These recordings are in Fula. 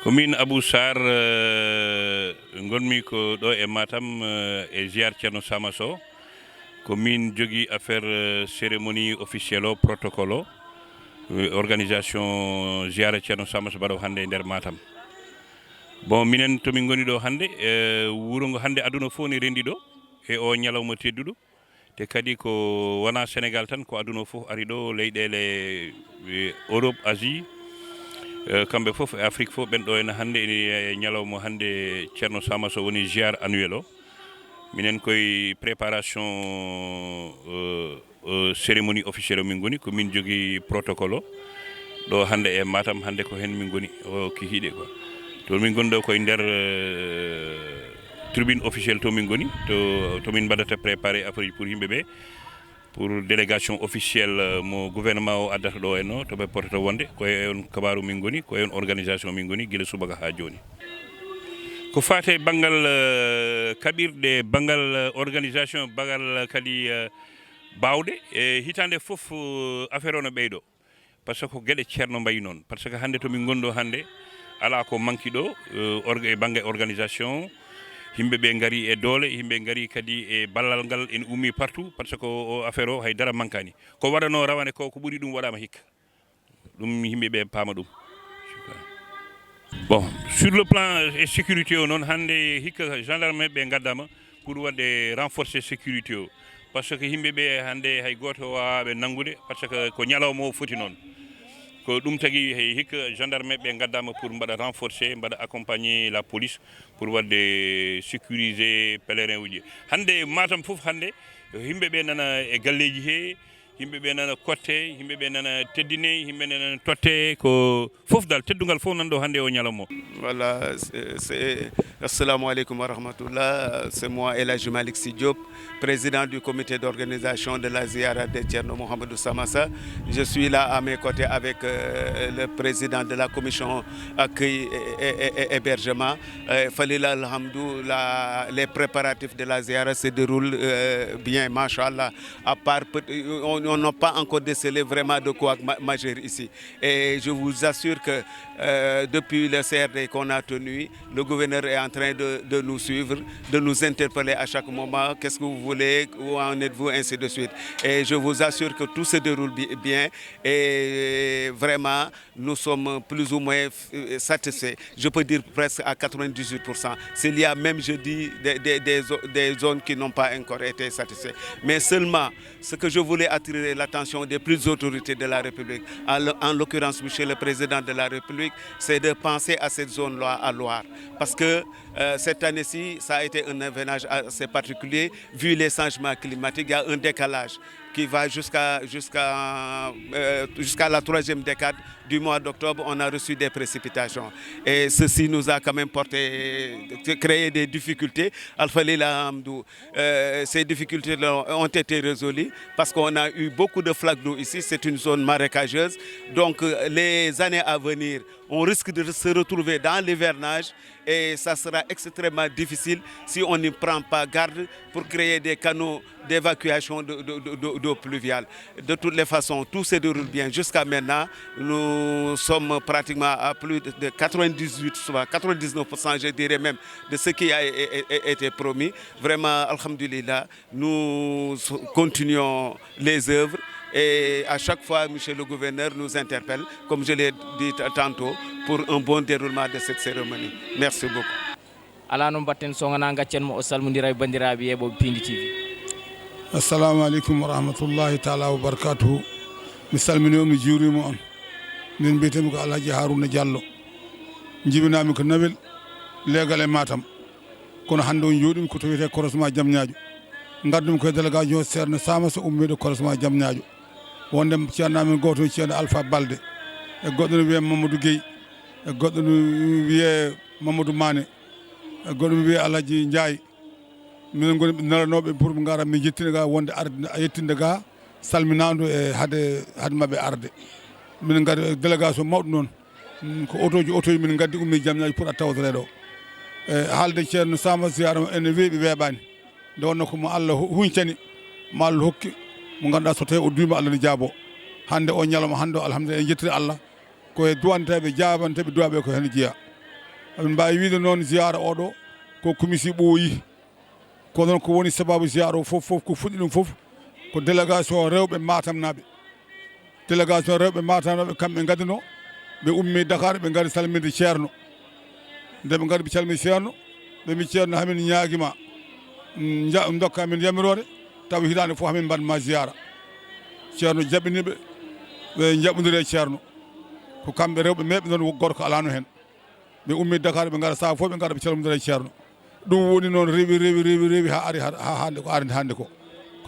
Komin Abou Sarr gonmi ko ɗo e Matam e ziar Ceerno Samaso komin jogui affaire cérémonie officielle o protocole o organisation ziara Ceerno Samaso baɗo hande e nder Matam. Bon minen tomin goni ɗo hande wuro ngo hande aduna fof ne rendi ɗo e o ñalawma tedduɗo te kadi ko wona Sénégal tan ko aduna fof ari ɗo leyɗele Europe Asie kamɓe fof e Afrique fof ɓen ɗo ene hande e ñalawma hande Ceerno Samaso woni ziar annuel o minen koye préparation cérémonie officielle o min goni ko min jogui protocole o ɗo hande e Matam hande ko hen min goni o kihiɗe quoi to min goni ɗo koye nder tribune officielle to min goni to min mbaɗata préparé affaire pour yimɓeɓe pour délégation officielle mo gouvernement o addata ɗo en o to ɓe potata wonde koye on kabaru min goni koye on organisation min goni guila subaka ha joni ko fate banggal kaɓirɗe banggal organisation banggal kadi bawɗe e hitande foof affaire o no ɓeyɗo par ce que ko gueɗe ceerno mbayi noon par ce que hande to min gonɗo hande ala ko manki ɗo e banggue organisation yimɓe ɓe gari e doole yimɓe gari kadi e ballal ngal en ummi partout par ce que o affaire o haydara mankani ko waɗano rawane ko ɓuuri ɗum waɗama hikka ɗum yimɓe ɓe paama ɗum bon sur le plan et sécurité o noon hande hikka gendarme ɓe gaddama pour wadde renforcer sécurité o par ce que yimɓe ɓe hande hay goto wawaɓe nanggude par ce que ko ñalawma o foti noon ko ɗum tagui hay hikka gendarme ɓe gaddama pour mbaɗa renforcer mbaɗa accompagner la police pour wadde sécuriser pèlerin uji hande Matam foof hande yimɓe ɓe nana e galleji he yimɓe ɓe nana kotte yimɓe ɓe nana teddine yimɓe nana totte ko foof dal teddugal fof nanɗo hande o ñalawma o Voilà, assalamu alaikum wa rahmatullah. C'est moi El Hadji Malick Sy Diop, président du comité d'organisation de la Ziara de Thierno Mouhamadou Samassa. Je suis là à mes côtés avec le président de la commission accueil et hébergement. Falila alhamdou, les préparatifs de la Ziara se déroulent bien, machallah. À part, on n'a pas encore décelé vraiment de quoi majeur ici. Et je vous assure que depuis le CRD qu'on a tenu, le gouverneur est en train de nous suivre, de nous interpeller à chaque moment, qu'est-ce que vous voulez, où en êtes-vous, ainsi de suite. Et je vous assure que tout se déroule bien et vraiment nous sommes plus ou moins satisfaits. Je peux dire presque à 98%. S'il y a même, je dis, des zones qui n'ont pas encore été satisfaites. Mais seulement, ce que je voulais attirer l'attention des plus autorités de la République, en l'occurrence, monsieur le Président de la République, c'est de penser à cette zone-là à Loire. Parce que cette année-ci, ça a été un événement assez particulier. Vu les changements climatiques, il y a un décalage qui va jusqu'à la troisième décade du mois d'octobre. On a reçu des précipitations. Et ceci nous a quand même créé des difficultés. Ces difficultés ont été résolues parce qu'on a eu beaucoup de flaques d'eau ici. C'est une zone marécageuse. Donc les années à venir, on risque de se retrouver dans l'hivernage et ça sera extrêmement difficile si on n'y prend pas garde pour créer des canaux d'évacuation d'eau pluviale. De toutes les façons, tout se déroule bien. Jusqu'à maintenant, nous sommes pratiquement à plus de 99%, je dirais même, de ce qui a été promis. Vraiment, alhamdulillah, nous continuons les œuvres. Et à chaque fois, monsieur le gouverneur nous interpelle, comme je l'ai dit tantôt, pour un bon déroulement de cette cérémonie. Merci beaucoup. ala no mbatten sogana gaccen mo o salmodira e bandiraɓe yeɓoɓe Pindi TV. Assalamu alaikum wa rahmatullahi ta'ala wa barakatuhu. Mi salmini on mi juurima on min mbiyetemi ko Alhaji Harouna Diallo jibinami ko Nawel leegal e Matam kono hande on jooɗimi ko to wiyete croisement Diamniadio gaddumi koye délégation Ceerno Samaso ummiɗo croisement Diamniadio wonde ceerno amen goto ceerno Alpha Balde e goɗɗo no wiye Mamadou Gueye e goɗɗo no wiye Mamadou Mané e goɗɗo no wiye Alhaji Ndiaye minen goni naranoɓe pour ɓe gara min jettina ga wonde arde yettinde ga salminadu e hade mabɓe arde minen gadi délégation mawɗo noon ko auto min gaddi ummi Diamniadio pour a tawtore ɗo e haalde ceerno Samaso ziyara ene weeɓi weeɓani nde wonno ko mo Allah huñcani mo Allah hokki mo ganduɗa so tawi o duwima Allah ne jaabo hande o ñalawma hande o alhamdulillah en jettiri Allah koye duwanteɓe jabanteɓe duwaɓe ko hen jeeya amin mbawi wiide noon ziyara oɗo ko komisi ɓooyi ko noon ko woni sababu ziyara o fof ko fuɗɗi ɗum fof ko délégation rewɓe Matam naɓe délégation rewɓe Matam naɓe kamɓe gadino ɓe ummi Dakar ɓe gari salminde ceerno nde ɓe gari ɓe calmini ceerno ɓe mbi ceerno hamin ñaaguima dokka amin yamirore taw hitande fof hamin mbaɗma ziyara ceerno jaɓɓiniɓe ɓe jaɓodiri e ceerno ko kamɓe rewɓe meɓe noon gorko alano hen ɓe ummi Dakar ɓe gara saha fof ɓe gara ɓe calmodira e ceerno ɗum woni noon rewi ha ari ha hande ko arde hande ko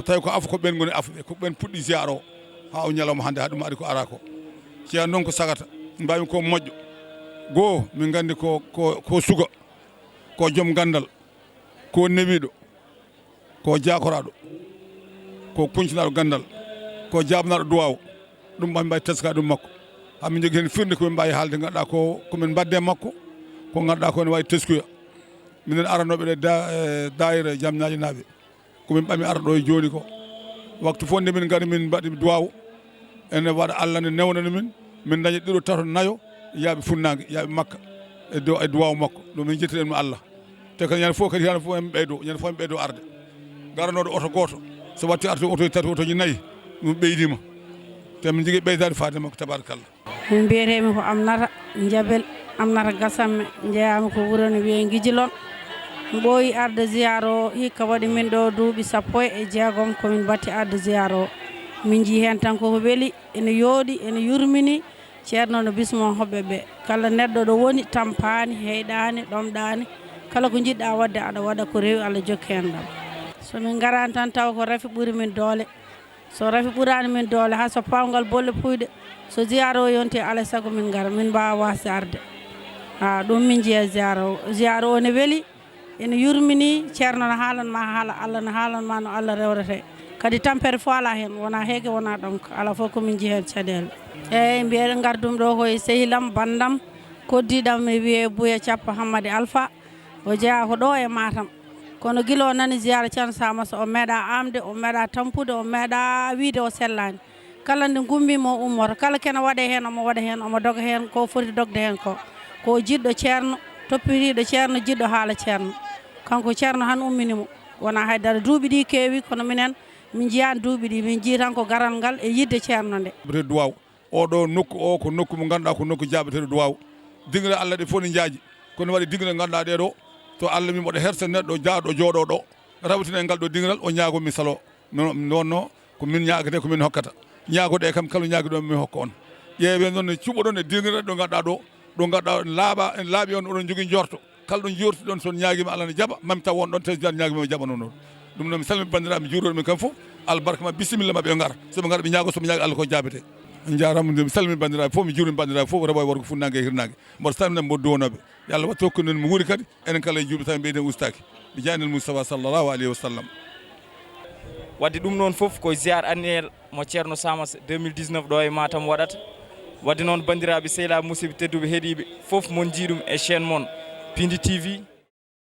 tawi ko afa ko ɓen goni afuɓe ko ɓen puɗɗi ziyara o ha o ñalawma hande ha ɗum ari ko ara ko ceerno noon ko sagata mbawmi ko moƴƴo goho min gandi ko suga ko joom gandal ko newiɗo ko jakoraɗo ko kuncinaɗo gandal ko jabanaɗo duwaw ɗum mami mbawi teska ɗum makko hamin jogui hen firnde komin mbawi haalde ganduɗa komin mbadde makko ko ganduɗa ko ne wawi teskuya minen aranoɓe ɗe daayira jamñaji naaɓe komin ɓami ara ɗo e joni ko waktu fof nde min gari min mbaɗi duwaw ene waɗa Allah ne newnana min daña ɗiɗo tato nayo yaaɓe funnague yaaɓe makka e duwaw makko ɗum min jettiɗenmo Allah te kadi ñande fof kadi ñande fof en ɓeydo arde garanoɗo oto goto so watti arde oto tati otoji nayyi ɗum ɓeydima te min jogui ɓeydade fade makko tabarakallah min mbiyetemi ko Amnata Jabel Amnata Gasamme jeeyami ko wuuro ne wiye Guijilon mi ɓooyi arde ziyara o hikka waɗi min ɗo duuɓi 16 komin batti arde ziyara o min jii hen tan koko weeli ene yooɗi ene yurmini ceerno no bismo hoɓɓe ɓe kala neɗɗo ɗo woni tampani heyɗani ɗomɗani kala ko jiɗɗa wadde aɗa waɗa ko rewi Allah jokki hen ɗam somin garani tan taw ko rafi ɓuuri min doole so rafi ɓuurani min doole ha so pawgal bolle puyɗe so ziyara o yonti alay saago min gara min mbawa wasde arde ha ɗum min jiiya ziyara o ne weeli ene yurmini ceerno no haalanma haala Allah no haalanma no Allah rewrete kadi tampere fo ala hen wona heege wona ɗonka ala fof komin jii hen caɗele eyyi mbiyeɗe gardum ɗo koye sehilam bandam koddiɗam mi wiye Bouya Thiappa Hammady Alpha o jeeya ko ɗo e Matam kono guila o nani ziyara ceerno Samassa o meeɗa amde o meeɗa tampude o meeɗa wiide o sellani kala nde gummima o ummoto kala kene waɗe hen omo waɗa hen omo doga hen ko foti dogde hen ko jiɗɗo ceerno toppitiɗo ceerno jiɗɗo haala ceerno kanko ceerno han umminimo wona haydara duuɓi ɗi keewi kono minen min jiyani duuɓi ɗi min jii tan ko garal ngal e yidde ceerno nde duwaw oɗo nokku o ko nokku mo ganduɗa ko nokku jaɓeteɗo duwaw digle Allah ɗe fof ne jaaji kono waɗi digle ganduɗa ɗeɗo to Allah mi moɗo hersa neɗɗo jaaɗo jooɗo ɗo rawatina e ngal ɗo digral o ñaago mi salo nonno ko min ñaagate ko min hokkata ñaagoɗe kam kala ñaagi ɗo min hokka on ƴeewe noon ne cuɓoɗon e digre ɗo ganduɗa ɗo ganduɗa laaɓi on oɗon jogui jorto kala ɗo jorti ɗon son ñaaguima Allah ne jaɓa mami taw won ɗon tawi ñaaguima jaɓa noon ɗum noon mi salmi bandiraɓe mi juuroɗumen kam fof albarka ma bisimilla maɓe gara soɓe gara ɓe ñaago soɓe ñaagi Allah ko jaabete jarama mi salmi bandiraɓe fof mi juurimi bandiraɓe fof raboy worgo funnague e hirnague mboɗo salmina mboɗo duwonoɓe yo Allah wattu hokkude mo wuuri kadi enen kala e juuɓe tawi mbiyeden ustaki mi jaynel Moustapha sallllahu alayhi wa sallam wadde ɗum noon foof ko ziar annuel mo ceerno Samassa 2019 ɗo e Matam waɗata wadde noon bandiraɓe sehilaɓe musidɓe tedduɓe heeɗiɓe foof mon jiiɗum e chaîne moon Pindi TV